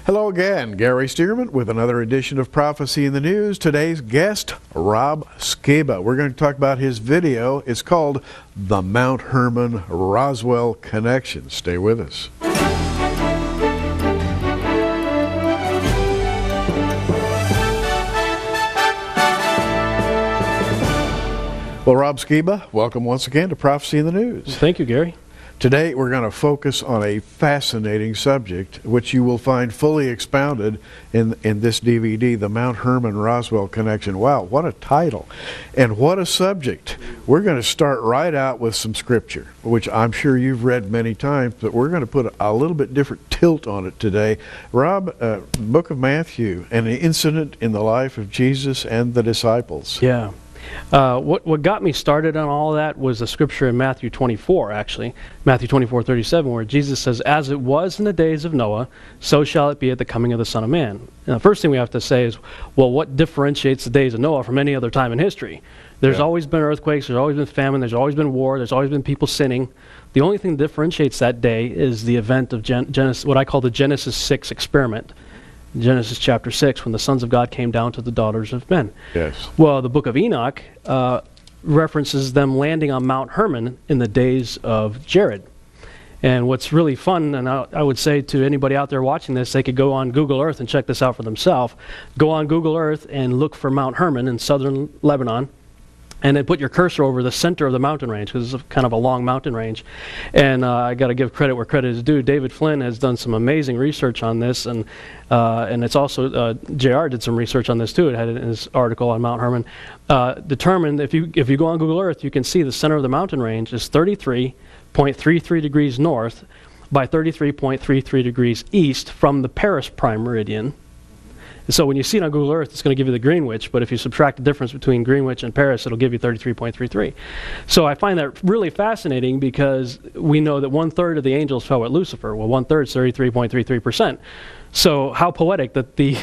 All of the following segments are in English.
Hello again, Gary Stearman with another edition of Prophecy in the News. Today's guest, Rob Skiba. We're going to talk about his video. It's called The Mount Hermon Roswell Connection. Stay with us. Well, Rob Skiba, welcome once again to Prophecy in the News. Thank you, Gary. Today we're going to focus on a fascinating subject, which you will find fully expounded in this DVD, The Mount Hermon Roswell Connection. Wow, what a title and what a subject. We're going to start right out with some scripture, which I'm sure you've read many times, but we're going to put a little bit different tilt on it today. Rob, Book of Matthew, an incident in the life of Jesus and the disciples. Yeah. What got me started on all of that was the scripture in Matthew 24, actually. Matthew 24:37, where Jesus says, "As it was in the days of Noah, so shall it be at the coming of the Son of Man." And the first thing we have to say is, well, what differentiates the days of Noah from any other time in history? There's always been earthquakes, there's always been famine, there's always been war, there's always been people sinning. The only thing that differentiates that day is the event of Genesis, what I call the Genesis 6 experiment. Genesis chapter 6, when the sons of God came down to the daughters of men. Yes. Well, the book of Enoch references them landing on Mount Hermon in the days of Jared. And what's really fun, and I would say to anybody out there watching this, they could go on Google Earth and check this out for themselves. Go on Google Earth and look for Mount Hermon in southern Lebanon, and then put your cursor over the center of the mountain range, because it's kind of a long mountain range. And I got to give credit where credit is due. David Flynn has done some amazing research on this, and it's also JR did some research on this too. It had it in his article on Mount Hermon. Determined if you go on Google Earth, you can see the center of the mountain range is 33.33 degrees north by 33.33 degrees east from the Paris prime meridian. So when you see it on Google Earth, it's going to give you the Greenwich, but if you subtract the difference between Greenwich and Paris, it'll give you 33.33. So I find that really fascinating, because we know that 1/3 of the angels fell with Lucifer. Well, 1/3 is 33.33%. So how poetic that the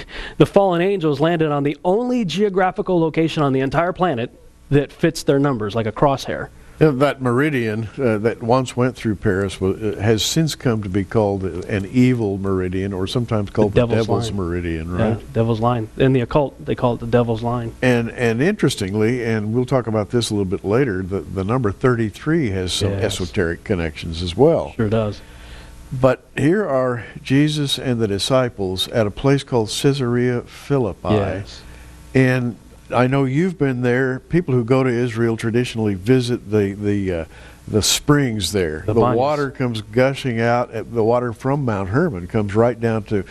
fallen angels landed on the only geographical location on the entire planet that fits their numbers like a crosshair. That meridian that once went through Paris has since come to be called an evil meridian, or sometimes called the Devil's Meridian, right? Yeah, Devil's Line. In the occult, they call it the Devil's Line. And interestingly, and we'll talk about this a little bit later, the number 33 has some esoteric connections as well. Sure does. But here are Jesus and the disciples at a place called Caesarea Philippi. Yes. And I know you've been there. People who go to Israel traditionally visit the springs there. The water comes gushing out. The water from Mount Hermon comes right down to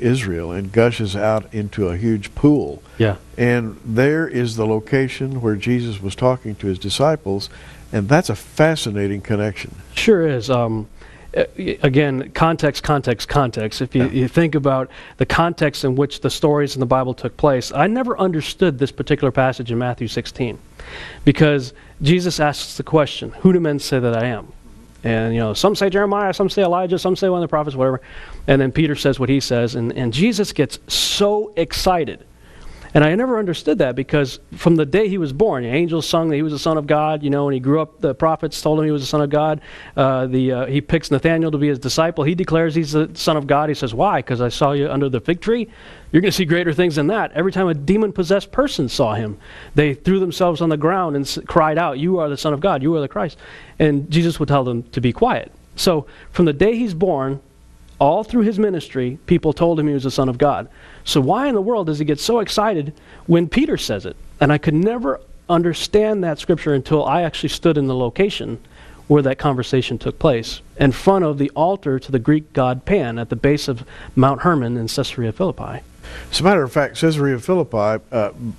Israel and gushes out into a huge pool. Yeah. And there is the location where Jesus was talking to his disciples, and that's a fascinating connection. Sure is. Again, context. If you think about the context in which the stories in the Bible took place, I never understood this particular passage in Matthew 16, because Jesus asks the question, "Who do men say that I am?" And some say Jeremiah, some say Elijah, some say one of the prophets, whatever. And then Peter says what he says, and Jesus gets so excited. And I never understood that, because from the day he was born, the angels sung that he was the Son of God. When he grew up, the prophets told him he was the Son of God. He picks Nathanael to be his disciple. He declares he's the Son of God. He says, "Why? Because I saw you under the fig tree? You're going to see greater things than that." Every time a demon-possessed person saw him, they threw themselves on the ground and cried out, "You are the Son of God. You are the Christ." And Jesus would tell them to be quiet. So from the day he's born, all through his ministry, people told him he was the Son of God. So why in the world does he get so excited when Peter says it? And I could never understand that scripture until I actually stood in the location where that conversation took place, in front of the altar to the Greek god Pan at the base of Mount Hermon in Caesarea Philippi. As a matter of fact, Caesarea Philippi,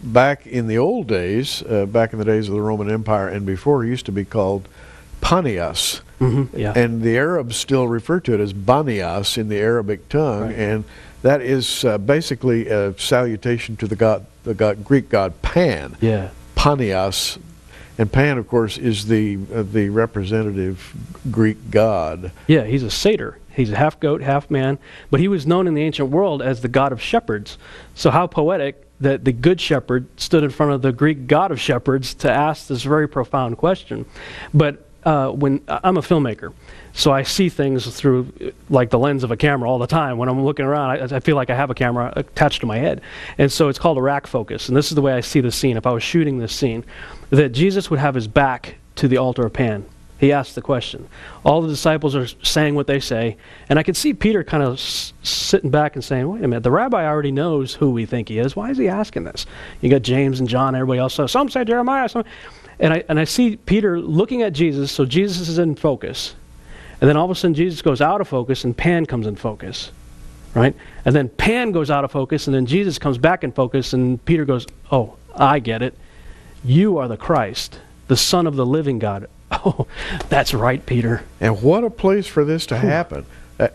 back in the old days, back in the days of the Roman Empire and before, used to be called Panias. And the Arabs still refer to it as Banias in the Arabic tongue, and that is basically a salutation to the Greek god Pan. Yeah, Panias, and Pan, of course, is the representative Greek god. Yeah, he's a satyr. He's half goat, half man, but he was known in the ancient world as the god of shepherds. So how poetic that the good shepherd stood in front of the Greek god of shepherds to ask this very profound question. But when I'm a filmmaker, so I see things through like the lens of a camera all the time. When I'm looking around, I feel like I have a camera attached to my head. And so it's called a rack focus. And this is the way I see the scene. If I was shooting this scene, that Jesus would have his back to the altar of Pan. He asked the question. All the disciples are saying what they say. And I could see Peter kind of sitting back and saying, wait a minute, the rabbi already knows who we think he is. Why is he asking this? You got James and John, everybody else. So some say Jeremiah. And I see Peter looking at Jesus, so Jesus is in focus. And then all of a sudden Jesus goes out of focus and Pan comes in focus. Right? And then Pan goes out of focus and then Jesus comes back in focus and Peter goes, oh, I get it. You are the Christ, the Son of the living God. Oh, that's right, Peter. And what a place for this to happen.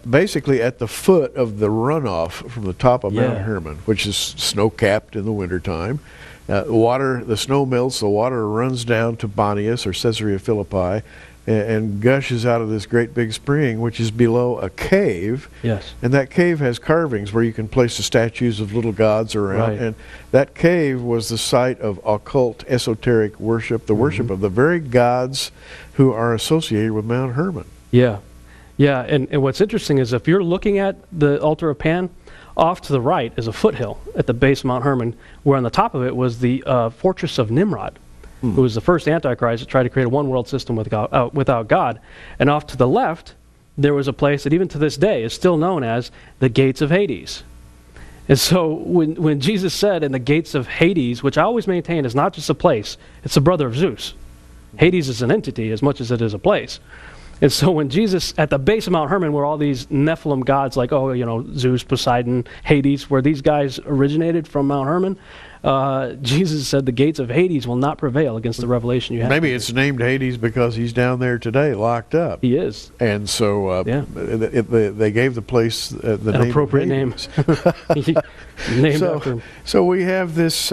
Basically at the foot of the runoff from the top of Mount Hermon, which is snow-capped in the wintertime. The snow melts, the water runs down to Bonias or Caesarea Philippi and gushes out of this great big spring, which is below a cave. Yes. And that cave has carvings where you can place the statues of little gods around. Right. And that cave was the site of occult, esoteric worship, the worship of the very gods who are associated with Mount Hermon. Yeah. Yeah, and what's interesting is if you're looking at the altar of Pan, off to the right is a foothill at the base of Mount Hermon, where on the top of it was the fortress of Nimrod, who was the first Antichrist that tried to create a one-world system without God. And off to the left, there was a place that even to this day is still known as the gates of Hades. And so when Jesus said in the gates of Hades, which I always maintain is not just a place, it's the brother of Zeus. Hades is an entity as much as it is a place. And so when Jesus, at the base of Mount Hermon, where all these Nephilim gods like, Zeus, Poseidon, Hades, where these guys originated from Mount Hermon, Jesus said the gates of Hades will not prevail against the revelation you have. Maybe it's named Hades because he's down there today, locked up. He is. And so they gave the place the name. An appropriate name. Named after him. So we have this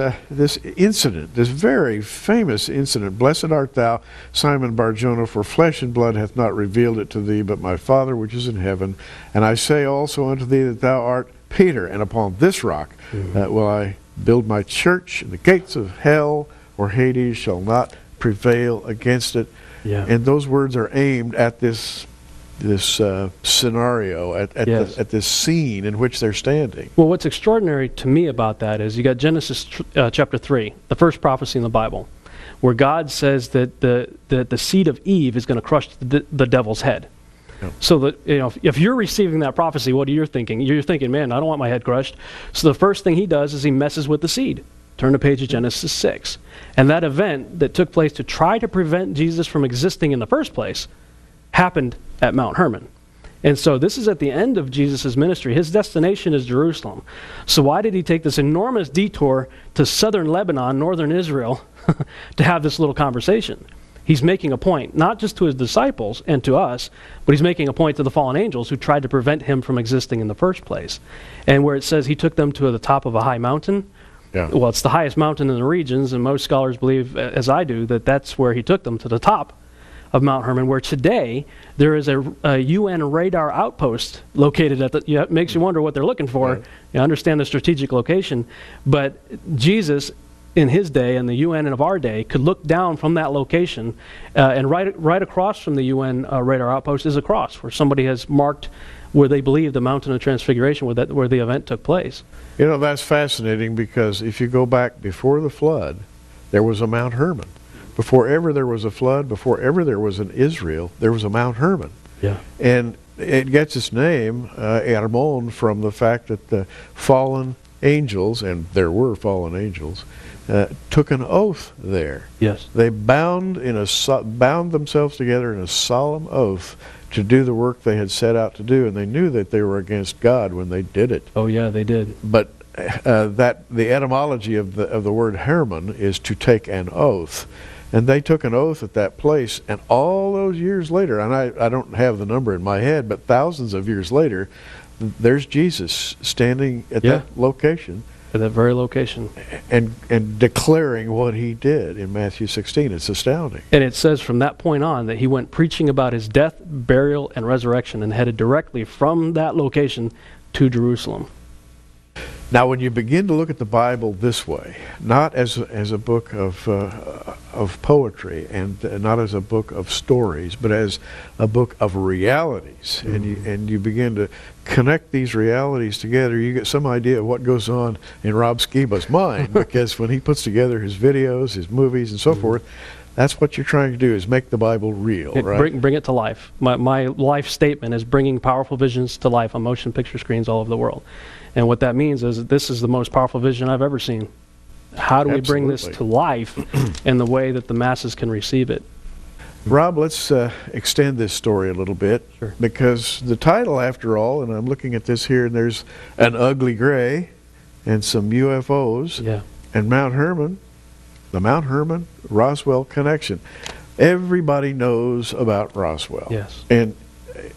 incident, this very famous incident. Blessed art thou, Simon Bar-Jonah, for flesh and blood hath not revealed it to thee, but my Father which is in heaven. And I say also unto thee that thou art Peter, and upon this rock will I build my church, and the gates of hell or Hades shall not prevail against it. Yeah. And those words are aimed at this scenario, at this scene in which they're standing. Well, what's extraordinary to me about that is you got Genesis chapter 3, the first prophecy in the Bible, where God says that the seed of Eve is going to crush the devil's head. Yeah. So that if you're receiving that prophecy, what are you thinking? You're thinking, man, I don't want my head crushed. So the first thing he does is he messes with the seed. Turn the page of Genesis 6. And that event that took place to try to prevent Jesus from existing in the first place happened at Mount Hermon. And so this is at the end of Jesus' ministry. His destination is Jerusalem. So why did he take this enormous detour to southern Lebanon, northern Israel, to have this little conversation? He's making a point, not just to his disciples and to us, but he's making a point to the fallen angels who tried to prevent him from existing in the first place. And where it says he took them to the top of a high mountain, well, it's the highest mountain in the regions, and most scholars believe, as I do, that that's where he took them, to the top of Mount Hermon, where today there is a UN radar outpost located at it makes you wonder what they're looking for. Right. You understand the strategic location, but Jesus in his day and the UN of our day could look down from that location, and right across from the UN radar outpost is a cross where somebody has marked where they believe the mountain of transfiguration, where the event took place. That's fascinating, because if you go back before the flood, there was a Mount Hermon. Before ever there was a flood, before ever there was an Israel, there was a Mount Hermon. Yeah. And it gets its name, Hermon, from the fact that the fallen angels, and there were fallen angels, took an oath there. Yes. They bound themselves together in a solemn oath to do the work they had set out to do, and they knew that they were against God when they did it. Oh yeah, they did. But the etymology of the word Hermon is to take an oath. And they took an oath at that place, and all those years later, and I don't have the number in my head, but thousands of years later, there's Jesus standing at that location. At that very location. And declaring what he did in Matthew 16. It's astounding. And it says from that point on that he went preaching about his death, burial, and resurrection, and headed directly from that location to Jerusalem. Now, when you begin to look at the Bible this way, not as a book of poetry and not as a book of stories, but as a book of realities, and you begin to connect these realities together, you get some idea of what goes on in Rob Skiba's mind, because when he puts together his videos, his movies, and so forth, that's what you're trying to do, is make the Bible real, right? Bring it to life. My life statement is bringing powerful visions to life on motion picture screens all over the world. And what that means is that this is the most powerful vision I've ever seen. How do we bring this to life in the way that the masses can receive it? Rob, let's extend this story a little bit, because the title, after all, and I'm looking at this here, and there's an ugly gray and some UFOs and Mount Hermon, the Mount Hermon Roswell connection. Everybody knows about Roswell. Yes. And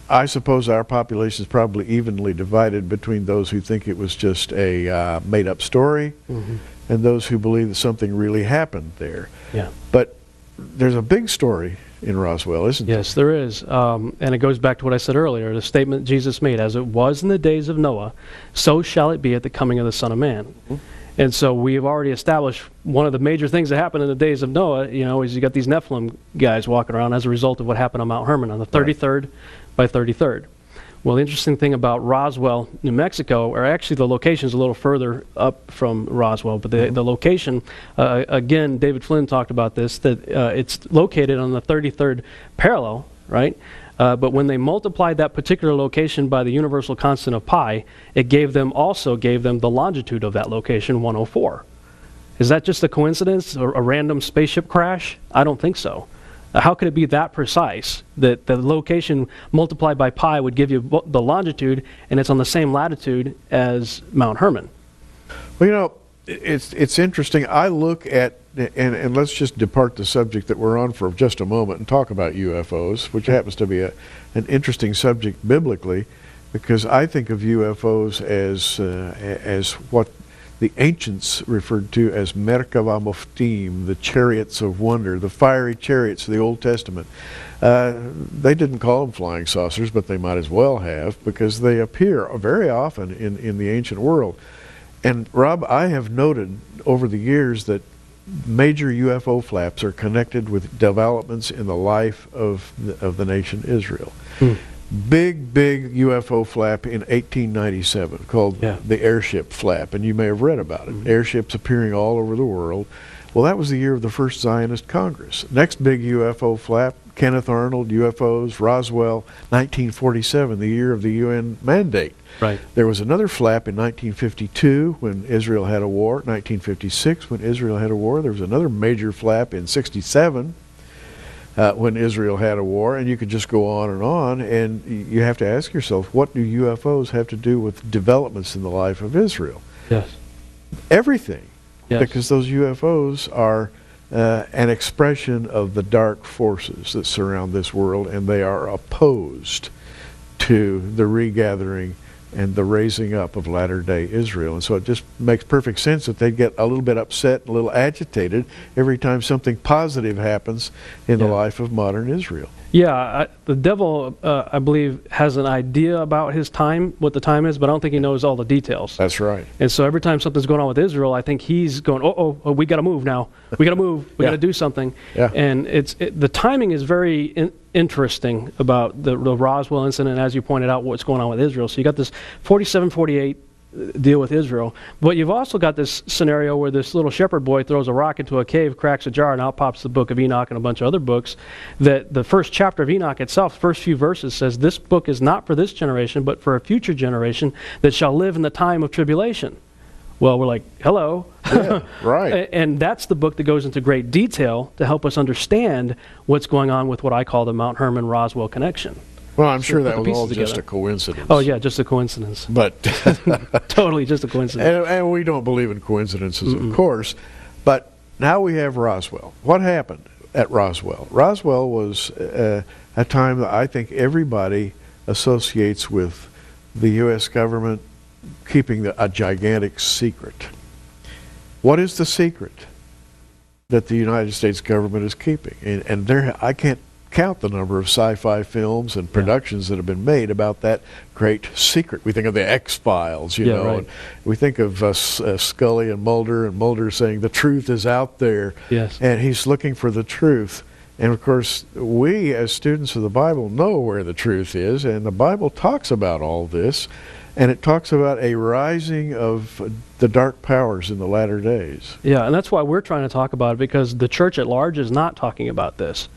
I suppose our population is probably evenly divided between those who think it was just a made-up story and those who believe that something really happened there. Yeah. But there's a big story in Roswell, isn't there? Yes, there is. And it goes back to what I said earlier, the statement Jesus made, as it was in the days of Noah, so shall it be at the coming of the Son of Man. And so we've already established one of the major things that happened in the days of Noah, is you got these Nephilim guys walking around as a result of what happened on Mount Hermon on the 33rd by 33rd. Well, the interesting thing about Roswell, New Mexico, or actually the location is a little further up from Roswell, but the location, again, David Flynn talked about this, that it's located on the 33rd parallel, right? But when they multiplied that particular location by the universal constant of pi, it also gave them the longitude of that location, 104. Is that just a coincidence or a random spaceship crash? I don't think so. How could it be that precise that the location multiplied by pi would give you the longitude, and it's on the same latitude as Mount Hermon? Well, it's interesting. I look at, and let's just depart the subject that we're on for just a moment and talk about UFOs, which happens to be an interesting subject biblically, because I think of UFOs as what the ancients referred to as Merkava Moftim, the chariots of wonder, the fiery chariots of the Old Testament. They didn't call them flying saucers, but they might as well have, because they appear very often in the ancient world. And Rob, I have noted over the years that major UFO flaps are connected with developments in the life of the nation Israel. Big UFO flap in 1897 called the airship flap, and you may have read about it. Airships appearing all over the world. Well, that was the year of the first Zionist Congress. Next big UFO flap, Kenneth Arnold, UFOs, Roswell, 1947, the year of the UN mandate. Right. There was another flap in 1952 when Israel had a war, 1956 when Israel had a war. There was another major flap in 67 when Israel had a war, and you could just go on, and you have to ask yourself, what do UFOs have to do with developments in the life of Israel? Yes. Everything. Yes. Because those UFOs are an expression of the dark forces that surround this world, and they are opposed to the regathering and the raising up of latter-day Israel. And so it just makes perfect sense that they'd get a little bit upset and a little agitated every time something positive happens in the life of modern Israel. Yeah, the devil, I believe, has an idea about his time, what the time is, but I don't think he knows all the details. That's right. And so every time something's going on with Israel, I think he's going, oh, we got to move now. We got to move. We got to do something. Yeah. And the timing is very interesting about the Roswell incident, as you pointed out, what's going on with Israel. So you got this 47, 48 deal with Israel, but you've also got this scenario where this little shepherd boy throws a rock into a cave, cracks a jar, and out pops the book of Enoch and a bunch of other books. That the first chapter of Enoch itself, first few verses, says this book is not for this generation, but for a future generation that shall live in the time of tribulation. Well, we're like, hello. Yeah, right. And that's the book that goes into great detail to help us understand what's going on with what I call the Mount Hermon Roswell connection. Well, I'm sure that was all just a coincidence. Oh, yeah, just a coincidence. But totally just a coincidence. And we don't believe in coincidences, of course. But now we have Roswell. What happened at Roswell? Roswell was a time that I think everybody associates with the U.S. government keeping a gigantic secret. What is the secret that the United States government is keeping? And there, I can't count the number of sci-fi films and productions that have been made about that great secret. We think of the X-Files, you know, right. and we think of Scully and Mulder saying the truth is out there, yes. and he's looking for the truth. And of course, we as students of the Bible know where the truth is, and the Bible talks about all this, and it talks about a rising of the dark powers in the latter days. Yeah, and that's why we're trying to talk about it, because the church at large is not talking about this.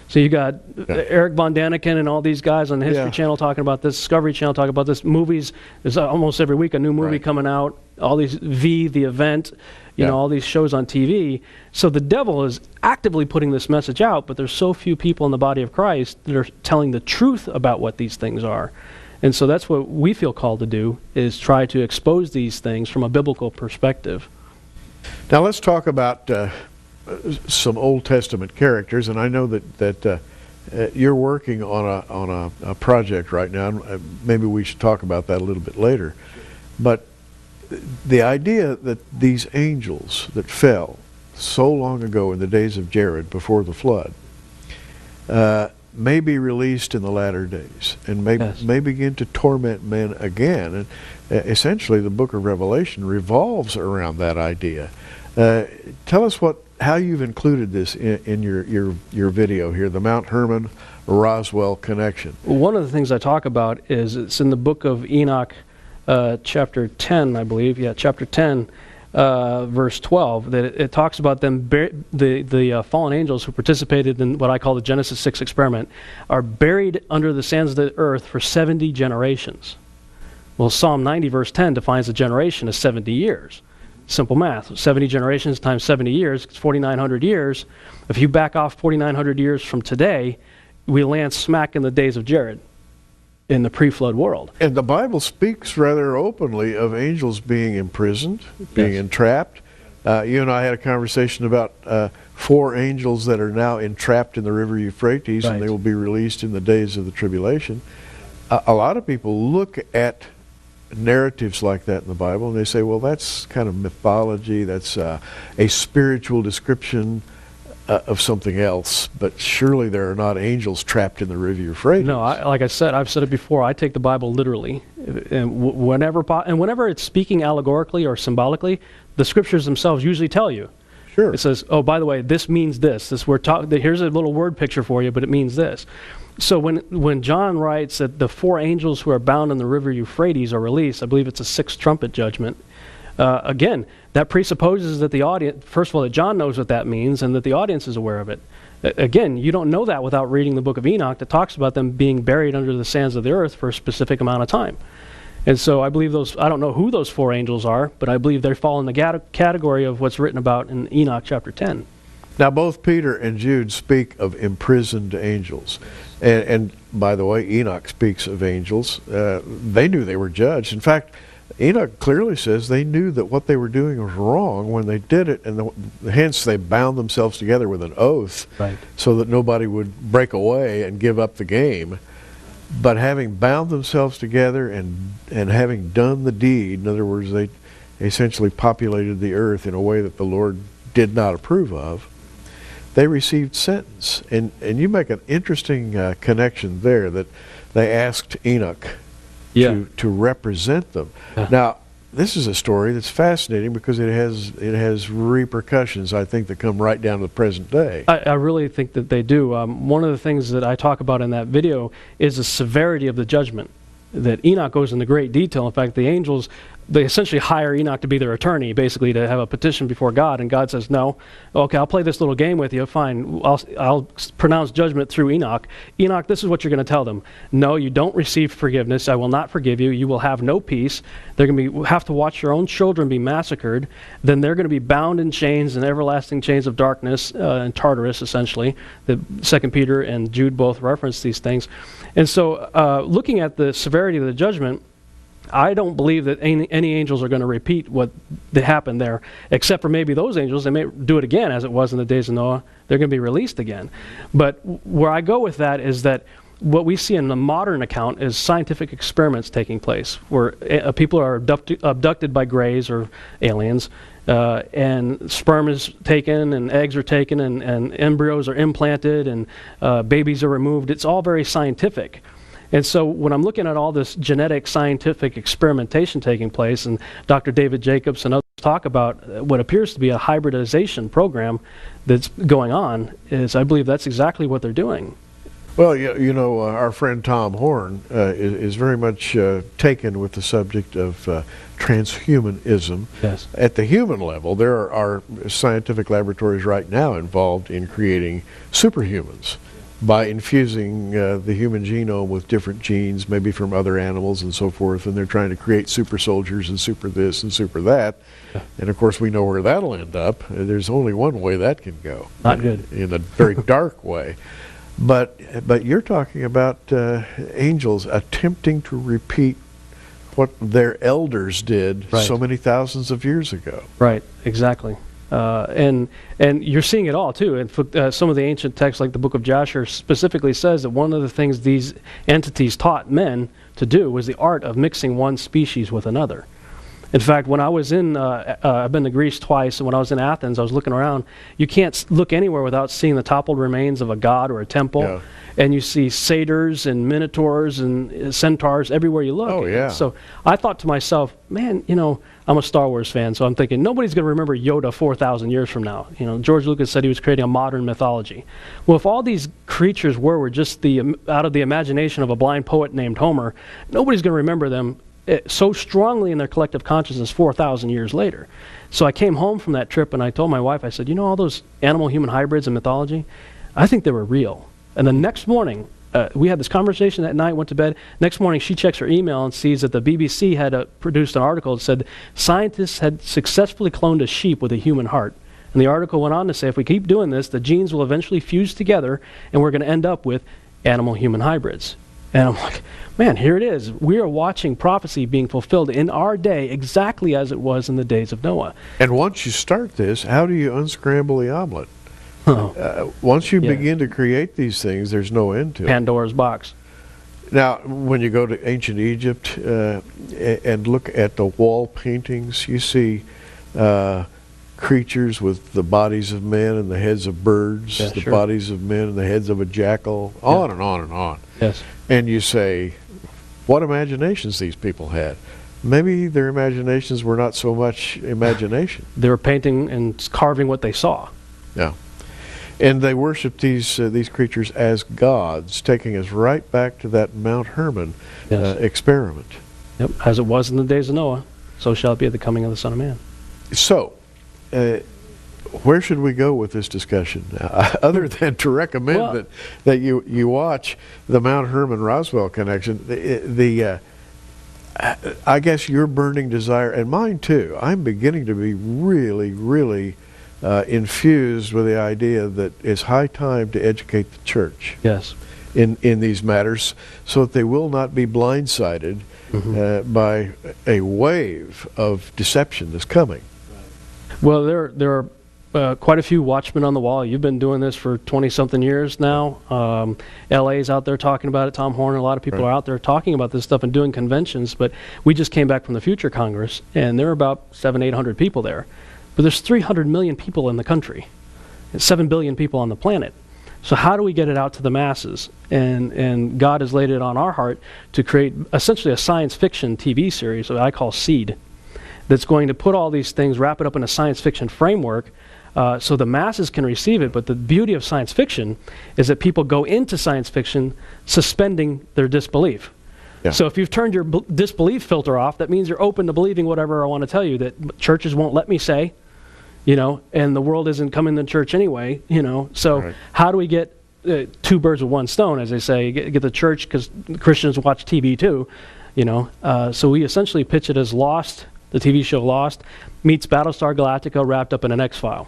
So you got Eric Von Daniken and all these guys on the History Channel talking about this, Discovery Channel talking about this. Movies, there's almost every week a new movie coming out. All these The Event, you know, all these shows on TV. So the devil is actively putting this message out, but there's so few people in the body of Christ that are telling the truth about what these things are. And so that's what we feel called to do, is try to expose these things from a biblical perspective. Now let's talk about some Old Testament characters, and I know that you're working on a project right now. Maybe we should talk about that a little bit later. But the idea that these angels that fell so long ago in the days of Jared before the flood may be released in the latter days and may begin to torment men again. And essentially the book of Revelation revolves around that idea. Tell us how you've included this in your video here, the Mount Hermon Roswell connection. One of the things I talk about is it's in the book of Enoch, chapter 10, I believe. Yeah, chapter 10, verse 12, that it talks about them, the fallen angels who participated in what I call the Genesis 6 experiment, are buried under the sands of the earth for 70 generations. Well, Psalm 90, verse 10 defines a generation as 70 years. Simple math. 70 generations times 70 years, it's 4,900 years. If you back off 4,900 years from today, we land smack in the days of Jared, in the pre-flood world. And the Bible speaks rather openly of angels being imprisoned, being entrapped. You and I had a conversation about 4 angels that are now entrapped in the river Euphrates, and they will be released in the days of the tribulation. A lot of people look at narratives like that in the Bible, and they say, well, that's kind of mythology, that's a spiritual description of something else, but surely there are not angels trapped in the river Euphrates. No, like I said, I've said it before, I take the Bible literally. And whenever it's speaking allegorically or symbolically, the scriptures themselves usually tell you. Sure. It says, oh, by the way, this means this. Here's a little word picture for you, but it means this. So when John writes that the 4 angels who are bound in the river Euphrates are released, I believe it's a 6th trumpet judgment. Again, that presupposes that the audience, first of all, that John knows what that means and that the audience is aware of it. Again, you don't know that without reading the book of Enoch that talks about them being buried under the sands of the earth for a specific amount of time. And so I believe I don't know who those 4 angels are, but I believe they fall in the category of what's written about in Enoch chapter 10. Now, both Peter and Jude speak of imprisoned angels. And by the way, Enoch speaks of angels. They knew they were judged. In fact, Enoch clearly says they knew that what they were doing was wrong when they did it, and hence they bound themselves together with an oath so that nobody would break away and give up the game. But having bound themselves together and having done the deed, in other words, they essentially populated the earth in a way that the Lord did not approve of, they received sentence. And you make an interesting connection there, that they asked Enoch to represent them. Now, this is a story that's fascinating because it has repercussions, I think, that come right down to the present day. I really think that they do. One of the things that I talk about in that video is the severity of the judgment, that Enoch goes into great detail. In fact, the angels, they essentially hire Enoch to be their attorney, basically to have a petition before God, and God says, no, okay, I'll play this little game with you, fine, I'll pronounce judgment through Enoch. Enoch, this is what you're going to tell them. No, you don't receive forgiveness, I will not forgive you, you will have no peace, they're going to have to watch your own children be massacred, then they're going to be bound in chains and everlasting chains of darkness, and Tartarus, essentially. The 2 Peter and Jude both reference these things. And so, looking at the severity of the judgment, I don't believe that any angels are going to repeat what happened there, except for maybe those angels. They may do it again, as it was in the days of Noah. They're going to be released again. But where I go with that is that what we see in the modern account is scientific experiments taking place where people are abducted by greys or aliens, and sperm is taken and eggs are taken and embryos are implanted and babies are removed. It's all very scientific. And so when I'm looking at all this genetic scientific experimentation taking place, and Dr. David Jacobs and others talk about what appears to be a hybridization program that's going on, is I believe that's exactly what they're doing. Well, you know, our friend Tom Horn is very much taken with the subject of transhumanism. Yes. At the human level, there are scientific laboratories right now involved in creating superhumans by infusing the human genome with different genes, maybe from other animals and so forth, and they're trying to create super soldiers and super this and super that. Yeah. And of course we know where that'll end up. There's only one way that can go. Not good. In a very dark way. But you're talking about angels attempting to repeat what their elders did so many thousands of years ago. Right, exactly. And you're seeing it all too. And some of the ancient texts, like the Book of Joshua, specifically says that one of the things these entities taught men to do was the art of mixing one species with another. In fact, when I was I've been to Greece twice, and when I was in Athens, I was looking around. You can't look anywhere without seeing the toppled remains of a god or a temple. Yeah. And you see satyrs and minotaurs and centaurs everywhere you look. Oh, yeah. So I thought to myself, man, you know, I'm a Star Wars fan, so I'm thinking nobody's going to remember Yoda 4,000 years from now. You know, George Lucas said he was creating a modern mythology. Well, if all these creatures were just out of the imagination of a blind poet named Homer, nobody's going to remember them so strongly in their collective consciousness 4,000 years later. So I came home from that trip and I told my wife, I said, you know, all those animal-human hybrids in mythology, I think they were real. And the next morning, we had this conversation that night, went to bed. Next morning, she checks her email and sees that the BBC had produced an article that said scientists had successfully cloned a sheep with a human heart. And the article went on to say, if we keep doing this, the genes will eventually fuse together and we're going to end up with animal-human hybrids. And I'm like, man, here it is. We are watching prophecy being fulfilled in our day exactly as it was in the days of Noah. And once you start this, how do you unscramble the omelet? Once you begin to create these things, there's no end to it. Pandora's box. Now, when you go to ancient Egypt and look at the wall paintings, you see creatures with the bodies of men and the heads of birds, the bodies of men and the heads of a jackal, on and on and on. Yes. And you say, what imaginations these people had. Maybe their imaginations were not so much imagination. They were painting and carving what they saw. Yeah. And they worshiped these creatures as gods, taking us right back to that Mount Hermon experiment. Yep, as it was in the days of Noah, so shall it be at the coming of the Son of Man. So, where should we go with this discussion? Other than to recommend that you watch the Mount Hermon-Roswell connection, I guess your burning desire, and mine too, I'm beginning to be really, really infused with the idea that it's high time to educate the church in these matters so that they will not be blindsided by a wave of deception that's coming. Well, there are quite a few watchmen on the wall. You've been doing this for 20-something years now. LA's out there talking about it. Tom Horner, a lot of people are out there talking about this stuff and doing conventions. But we just came back from the Future Congress, and there are about 700-800 people there. But there's 300 million people in the country, and 7 billion people on the planet. So how do we get it out to the masses? And God has laid it on our heart to create essentially a science fiction TV series that I call Seed, that's going to put all these things, wrap it up in a science fiction framework so the masses can receive it. But the beauty of science fiction is that people go into science fiction suspending their disbelief. Yeah. So if you've turned your disbelief filter off, that means you're open to believing whatever I want to tell you that churches won't let me say, you know, and the world isn't coming to church anyway, you know. So how do we get two birds with one stone, as they say, get the church, because Christians watch TV too, you know. So we essentially pitch it as Lost, the TV show Lost, meets Battlestar Galactica wrapped up in an X-File.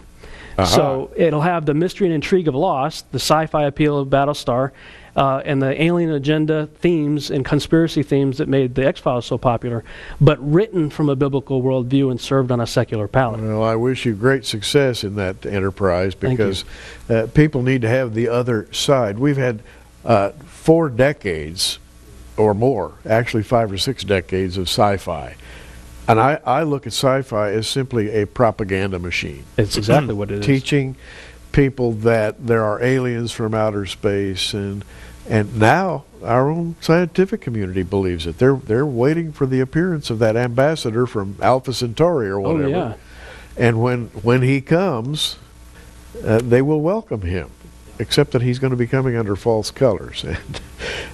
So it'll have the mystery and intrigue of Lost, the sci-fi appeal of Battlestar, and the alien agenda themes and conspiracy themes that made the X-Files so popular, but written from a biblical worldview and served on a secular palette. Well, I wish you great success in that enterprise, because people need to have the other side. We've had 4 decades or more, actually 5 or 6 decades of sci-fi. And I look at sci-fi as simply a propaganda machine. It's exactly what it is. Teaching people that there are aliens from outer space, and now our own scientific community believes it. They're waiting for the appearance of that ambassador from Alpha Centauri or whatever. Oh, yeah. And when he comes, they will welcome him, except that he's going to be coming under false colors.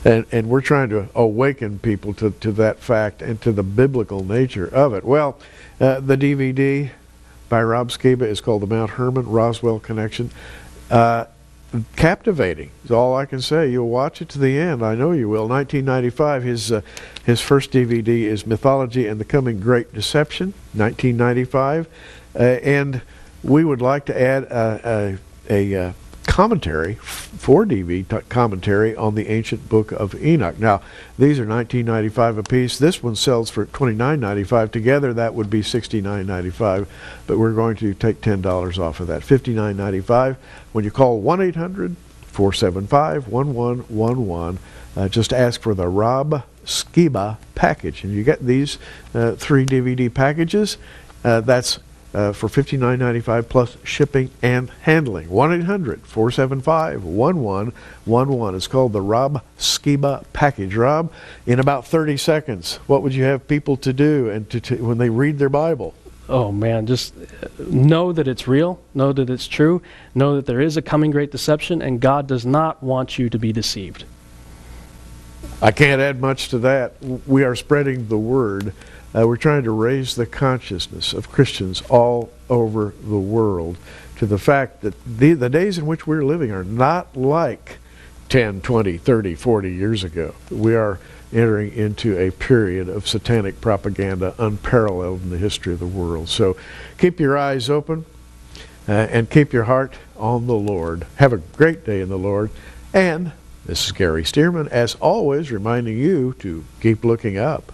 And we're trying to awaken people to that fact and to the biblical nature of it. Well, the DVD by Rob Skiba is called The Mount Hermon Roswell Connection. Captivating is all I can say. You'll watch it to the end. I know you will. 1995, his first DVD is Mythology and the Coming Great Deception, 1995. And we would like to add a commentary, 4 commentary on the ancient book of Enoch. Now, these are $19.95 a piece. This one sells for $29.95. Together, that would be $69.95. But we're going to take $10 off of that, $59.95. When you call 1-800-475-1111, just ask for the Rob Skiba package, and you get these 3 DVD packages. That's for $59.95 plus shipping and handling. 1-800-475-1111. It's called the Rob Skiba package. Rob, in about 30 seconds, what would you have people to do and when they read their Bible? Oh man, just know that it's real, know that it's true, know that there is a coming great deception, and God does not want you to be deceived. I can't add much to that. We are spreading the word. We're trying to raise the consciousness of Christians all over the world to the fact that the days in which we're living are not like 10, 20, 30, 40 years ago. We are entering into a period of satanic propaganda unparalleled in the history of the world. So keep your eyes open and keep your heart on the Lord. Have a great day in the Lord. And this is Gary Stearman, as always, reminding you to keep looking up.